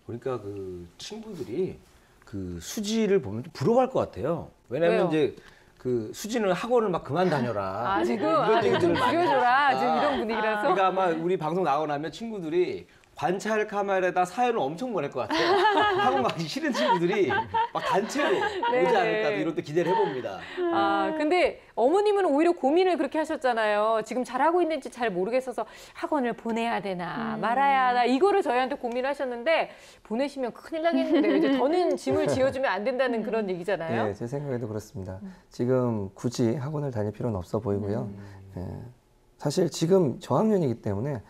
보니까 그 친구들이 그 수지를 보면 좀 부러워할 것 같아요. 왜냐면 이제 그 수지는 학원을 막 그만 다녀라. 지금 이런 얘기들을 좀 많이 줄여줘라. 하니까. 지금 이런 분위기라서. 그러니까 아마 우리 방송 나가고 나면 친구들이 관찰 카메라에다 사연을 엄청 보낼 것 같아요. 학원 가기 싫은 친구들이 막 단체로 오지 않을까 이런 때 기대를 해봅니다. 근데 어머님은 오히려 고민을 그렇게 하셨잖아요. 지금 잘하고 있는지 잘 모르겠어서 학원을 보내야 되나 말아야 하나 이거를 저희한테 고민하셨는데 보내시면 큰일 나겠는데 이제 더는 짐을 지어주면 안 된다는 그런 얘기잖아요. 네, 제 생각에도 그렇습니다. 지금 굳이 학원을 다닐 필요는 없어 보이고요. 사실 지금 저학년이기 때문에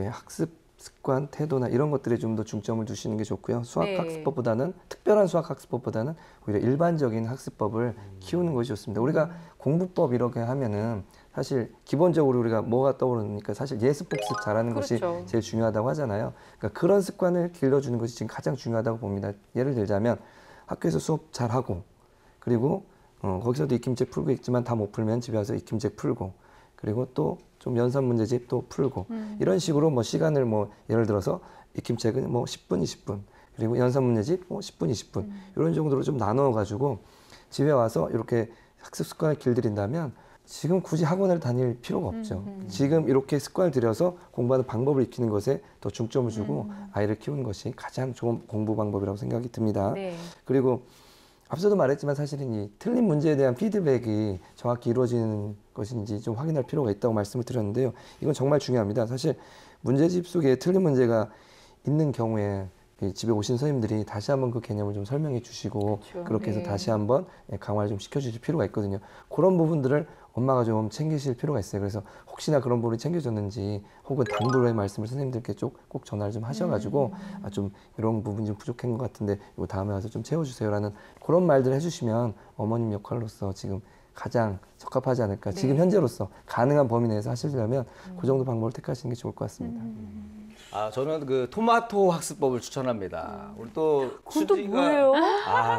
학습 습관, 태도나 이런 것들에 좀 더 중점을 두시는 게 좋고요. 수학 학습법보다는 특별한 수학 학습법보다는 오히려 일반적인 학습법을 키우는 것이 좋습니다. 우리가 공부법 이렇게 하면은 사실 기본적으로 우리가 뭐가 떠오르니까 사실 예습복습 잘하는 것이 제일 중요하다고 하잖아요. 그러니까 그런 습관을 길러주는 것이 지금 가장 중요하다고 봅니다. 예를 들자면 학교에서 수업 잘하고 그리고 거기서도 익힘책 풀고 있지만 다 못 풀면 집에 와서 익힘책 풀고 그리고 또 좀 연산 문제집 또 풀고 이런 식으로 뭐 시간을 뭐 예를 들어서 익힘책은 뭐 10분, 20분 그리고 연산 문제집 뭐 10분, 20분 이런 정도로 좀 나눠 가지고 집에 와서 이렇게 학습 습관을 길들인다면 지금 굳이 학원을 다닐 필요가 없죠. 지금 이렇게 습관을 들여서 공부하는 방법을 익히는 것에 더 중점을 주고 아이를 키우는 것이 가장 좋은 공부 방법이라고 생각이 듭니다. 그리고 앞서도 말했지만 사실은 이 틀린 문제에 대한 피드백이 정확히 이루어지는 것인지 좀 확인할 필요가 있다고 말씀을 드렸는데요. 이건 정말 중요합니다. 사실 문제집 속에 틀린 문제가 있는 경우에 집에 오신 선생님들이 다시 한번 그 개념을 좀 설명해 주시고 그렇죠. 그렇게 해서 네. 다시 한번 강화를 좀 시켜주실 필요가 있거든요. 그런 부분들을 엄마가 좀 챙기실 필요가 있어요. 그래서 혹시나 그런 부분이 챙겨졌는지 혹은 당부의 말씀을 선생님들께 꼭 전화를 좀 하셔가지고 좀 이런 부분이 좀 부족한 것 같은데 이거 다음에 와서 좀 채워주세요라는 그런 말들을 해주시면 어머님 역할로서 지금 가장 적합하지 않을까. 지금 현재로서 가능한 범위 내에서 하시려면 그 정도 방법을 택하시는 게 좋을 것 같습니다. 저는 그 토마토 학습법을 추천합니다. 우리 또 그건 또 수지가 뭐예요?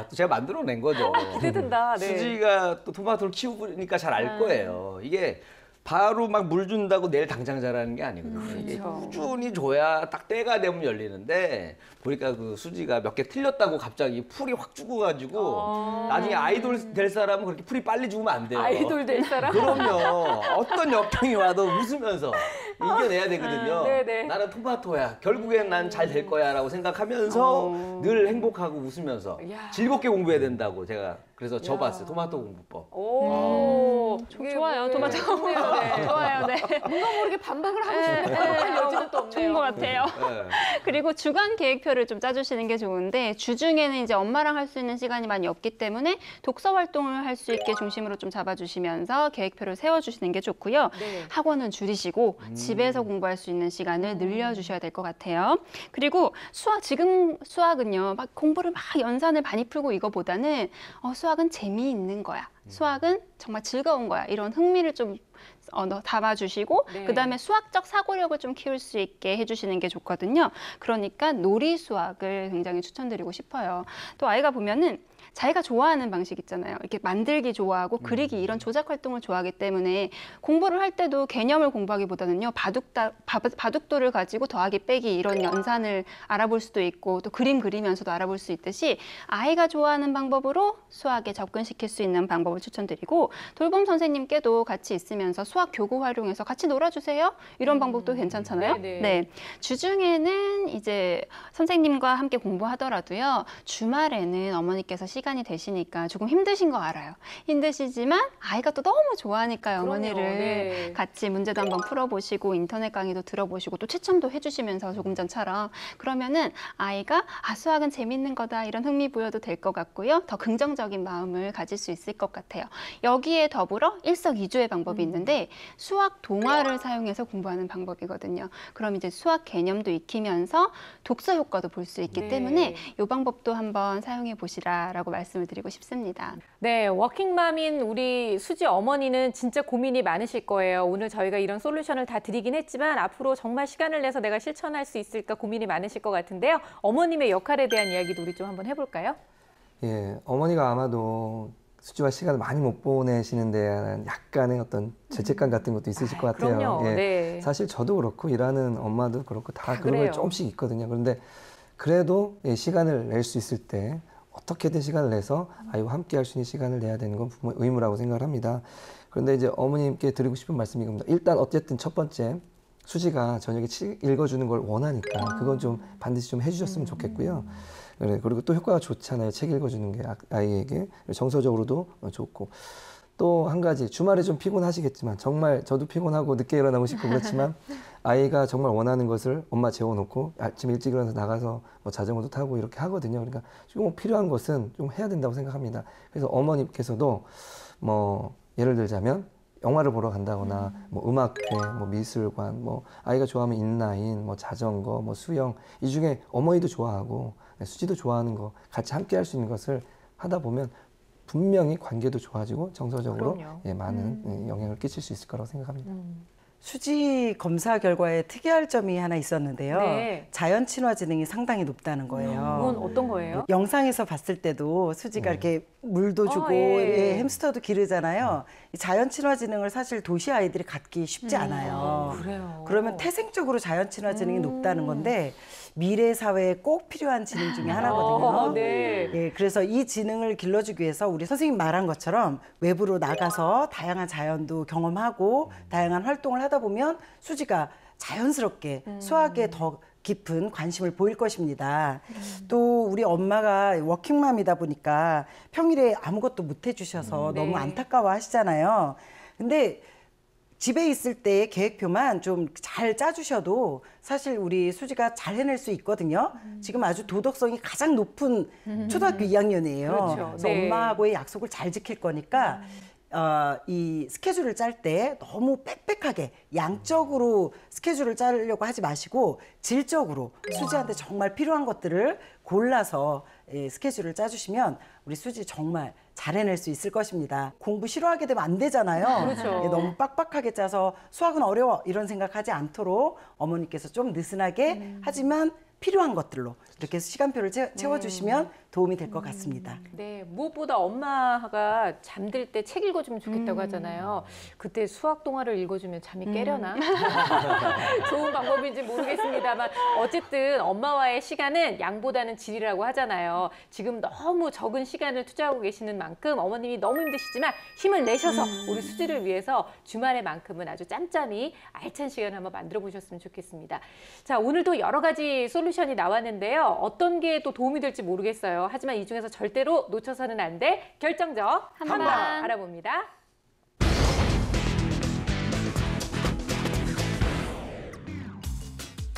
또 제가 만들어낸 거죠. 기대된다. 네. 수지가 또 토마토를 키우니까 잘 알 거예요. 이게 바로 막 물 준다고 내일 당장 자라는 게 아니거든요. 이게 그렇죠. 꾸준히 줘야 딱 때가 되면 열리는데 보니까 그 수지가 몇 개 틀렸다고 갑자기 풀이 확 죽어가지고 나중에 아이돌 될 사람은 그렇게 풀이 빨리 죽으면 안 돼요. 아이돌 될 사람. 그럼요. 어떤 역경이 와도 웃으면서 이겨내야 되거든요. 네네. 나는 토마토야. 결국엔 난 잘 될 거야 라고 생각하면서 늘 행복하고 웃으면서 야. 즐겁게 공부해야 된다고 제가 그래서 접었어요. 토마토 공부법. 오, 이게 좋아요. 뭐, 토마토. 좋네요. 네. 좋아요. 네. 뭔가 모르게 반박을 하고 싶은 여지는 또 없네요. 좋은 것 같아요. 네. 그리고 주간 계획표를 좀 짜주시는 게 좋은데 주중에는 이제 엄마랑 할 수 있는 시간이 많이 없기 때문에 독서 활동을 할 수 있게 중심으로 좀 잡아주시면서 계획표를 세워주시는 게 좋고요. 네. 학원은 줄이시고 집에서 공부할 수 있는 시간을 늘려주셔야 될 것 같아요. 그리고 지금 수학은요, 막 공부를 막 연산을 많이 풀고 이거보다는 수학은 재미있는 거야. 수학은 정말 즐거운 거야. 이런 흥미를 좀 담아주시고 네. 그다음에 수학적 사고력을 좀 키울 수 있게 해주시는 게 좋거든요. 그러니까 놀이 수학을 굉장히 추천드리고 싶어요. 또 아이가 보면은 자기가 좋아하는 방식 있잖아요. 이렇게 만들기 좋아하고 그리기 이런 조작 활동을 좋아하기 때문에 공부를 할 때도 개념을 공부하기보다는요. 바둑도를 가지고 더하기 빼기 이런 연산을 알아볼 수도 있고 또 그림 그리면서도 알아볼 수 있듯이 아이가 좋아하는 방법으로 수학에 접근시킬 수 있는 방법을 추천드리고 돌봄 선생님께도 같이 있으면서 수학 교구 활용해서 같이 놀아주세요. 이런 방법도 괜찮잖아요. 네네. 네. 주중에는 이제 선생님과 함께 공부하더라도요. 주말에는 어머니께서 시간이 되시니까 조금 힘드신 거 알아요. 힘드시지만 아이가 또 너무 좋아하니까요. 그럼요. 어머니를 네. 같이 문제도 한번 풀어보시고 인터넷 강의도 들어보시고 또 채점도 해주시면서 조금 전처럼 그러면은 아이가 수학은 재밌는 거다 이런 흥미 부여도 될 것 같고요. 더 긍정적인 마음을 가질 수 있을 것 같아요. 여기에 더불어 일석이조의 방법이 있는데 수학 동화를 사용해서 공부하는 방법이거든요. 그럼 이제 수학 개념도 익히면서 독서 효과도 볼 수 있기 네. 때문에 이 방법도 한번 사용해 보시라라고 말씀을 드리고 싶습니다. 네, 워킹맘인 우리 수지 어머니는 진짜 고민이 많으실 거예요. 오늘 저희가 이런 솔루션을 다 드리긴 했지만 앞으로 정말 시간을 내서 내가 실천할 수 있을까 고민이 많으실 것 같은데요. 어머님의 역할에 대한 이야기도 우리 좀 한번 해볼까요? 예, 어머니가 아마도 수지와 시간을 많이 못 보내시는데 약간의 어떤 죄책감 같은 것도 있으실 것 같아요. 그럼요. 예, 네. 사실 저도 그렇고 일하는 엄마도 그렇고 다 그런 그래요. 게 조금씩 있거든요. 그런데 그래도 시간을 낼 수 있을 때 어떻게든 시간을 내서 아이와 함께 할 수 있는 시간을 내야 되는 건 부모의 의무라고 생각을 합니다. 그런데 이제 어머님께 드리고 싶은 말씀이 이겁니다. 일단 어쨌든 첫 번째 수지가 저녁에 책 읽어주는 걸 원하니까 그건 좀 반드시 좀 해주셨으면 좋겠고요. 그리고 또 효과가 좋잖아요. 책 읽어주는 게 아이에게 정서적으로도 좋고 또 한 가지 주말에 좀 피곤하시겠지만 정말 저도 피곤하고 늦게 일어나고 싶고 그렇지만 아이가 정말 원하는 것을 엄마 재워놓고 아침 일찍 일어나서 나가서 뭐 자전거도 타고 이렇게 하거든요. 그러니까 좀 필요한 것은 좀 해야 된다고 생각합니다. 그래서 어머님께서도 뭐 예를 들자면 영화를 보러 간다거나 뭐 음악회, 뭐 미술관, 뭐 아이가 좋아하면 인라인, 뭐 자전거, 뭐 수영 이 중에 어머니도 좋아하고 수지도 좋아하는 거 같이 함께 할 수 있는 것을 하다 보면 분명히 관계도 좋아지고 정서적으로 많은 영향을 끼칠 수 있을 거라고 생각합니다. 수지 검사 결과에 특이할 점이 하나 있었는데요. 네. 자연 친화 지능이 상당히 높다는 거예요. 그건 어떤 거예요? 영상에서 봤을 때도 수지가 이렇게 물도 주고 예. 햄스터도 기르잖아요. 이 자연 친화 지능을 사실 도시 아이들이 갖기 쉽지 않아요. 그래요. 그러면 태생적으로 자연 친화 지능이 높다는 건데 미래 사회에 꼭 필요한 지능 중에 하나거든요. 네. 예, 그래서 이 지능을 길러주기 위해서 우리 선생님 말한 것처럼 외부로 나가서 다양한 자연도 경험하고 다양한 활동을 하다 보면 수지가 자연스럽게 수학에 더 깊은 관심을 보일 것입니다. 또 우리 엄마가 워킹맘이다 보니까 평일에 아무것도 못 해주셔서 네. 너무 안타까워 하시잖아요. 근데 집에 있을 때 계획표만 좀 잘 짜주셔도 사실 우리 수지가 잘 해낼 수 있거든요. 지금 아주 도덕성이 가장 높은 초등학교 2학년이에요. 그렇죠. 그래서 네. 엄마하고의 약속을 잘 지킬 거니까 이 스케줄을 짤 때 너무 빽빽하게 양적으로 스케줄을 짜려고 하지 마시고 질적으로 수지한테 정말 필요한 것들을 골라서 스케줄을 짜주시면 우리 수지 정말 잘 해낼 수 있을 것입니다. 공부 싫어하게 되면 안 되잖아요. 그렇죠. 너무 빡빡하게 짜서 수학은 어려워 이런 생각하지 않도록 어머니께서 좀 느슨하게 하지만 필요한 것들로 이렇게 시간표를 채워주시면 도움이 될 것 같습니다. 네, 무엇보다 엄마가 잠들 때 책 읽어주면 좋겠다고 하잖아요. 그때 수학 동화를 읽어주면 잠이 깨려나? 좋은 방법인지 모르겠습니다만 어쨌든 엄마와의 시간은 양보다는 질이라고 하잖아요. 지금 너무 적은 시간을 투자하고 계시는 만큼 어머님이 너무 힘드시지만 힘을 내셔서 우리 수지를 위해서 주말에만큼은 아주 짬짬이 알찬 시간을 한번 만들어 보셨으면 좋겠습니다. 자, 오늘도 여러 가지 솔루션이 나왔는데요. 어떤 게 또 도움이 될지 모르겠어요. 하지만 이 중에서 절대로 놓쳐서는 안 될 결정적 한방 알아봅니다.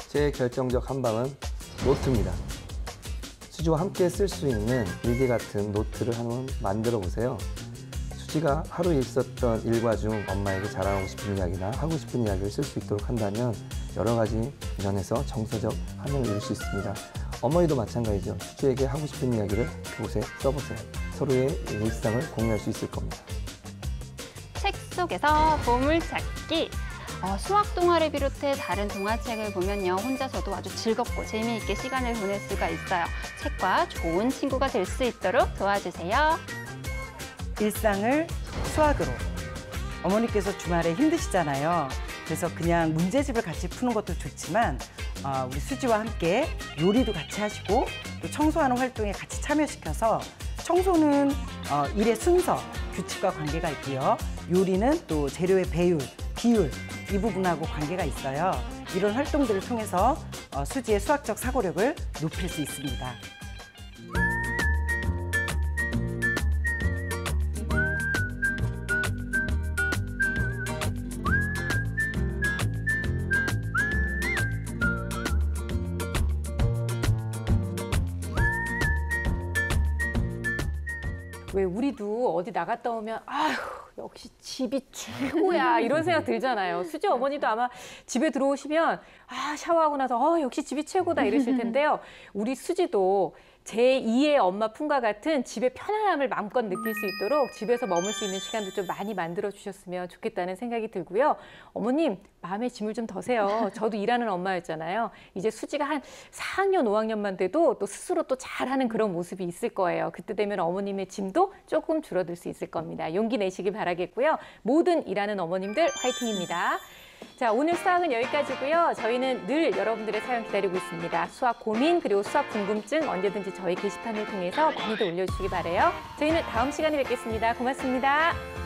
제 결정적 한방은 노트입니다. 수지와 함께 쓸 수 있는 일기 같은 노트를 한번 만들어 보세요. 수지가 하루 있었던 일과 중 엄마에게 자랑하고 싶은 이야기나 하고 싶은 이야기를 쓸 수 있도록 한다면 여러 가지 면에서 정서적 함양을 이룰 수 있습니다. 어머니도 마찬가지죠. 수지에게 하고 싶은 이야기를 그곳에 써보세요. 서로의 일상을 공유할 수 있을 겁니다. 책 속에서 보물찾기. 수학 동화를 비롯해 다른 동화책을 보면요, 혼자서도 아주 즐겁고 재미있게 시간을 보낼 수가 있어요. 책과 좋은 친구가 될 수 있도록 도와주세요. 일상을 수학으로. 어머니께서 주말에 힘드시잖아요. 그래서 그냥 문제집을 같이 푸는 것도 좋지만 우리 수지와 함께 요리도 같이 하시고 또 청소하는 활동에 같이 참여시켜서 청소는 일의 순서, 규칙과 관계가 있고요. 요리는 또 재료의 배율, 비율 이 부분하고 관계가 있어요. 이런 활동들을 통해서 수지의 수학적 사고력을 높일 수 있습니다. 왜 우리도 어디 나갔다 오면 아휴 역시 집이 최고야 이런 생각 들잖아요. 수지 어머니도 아마 집에 들어오시면 샤워하고 나서 역시 집이 최고다 이러실 텐데요. 우리 수지도 제2의 엄마 품과 같은 집의 편안함을 마음껏 느낄 수 있도록 집에서 머물 수 있는 시간도 좀 많이 만들어 주셨으면 좋겠다는 생각이 들고요. 어머님 마음의 짐을 좀 더세요. 저도 일하는 엄마였잖아요. 이제 수지가 한 4학년, 5학년만 돼도 또 스스로 또 잘하는 그런 모습이 있을 거예요. 그때 되면 어머님의 짐도 조금 줄어들 수 있을 겁니다. 용기 내시기 바라겠고요. 모든 일하는 어머님들 화이팅입니다. 자, 오늘 수학은 여기까지고요. 저희는 늘 여러분들의 사연 기다리고 있습니다. 수학 고민 그리고 수학 궁금증 언제든지 저희 게시판을 통해서 많이들 올려주시기 바라요. 저희는 다음 시간에 뵙겠습니다. 고맙습니다.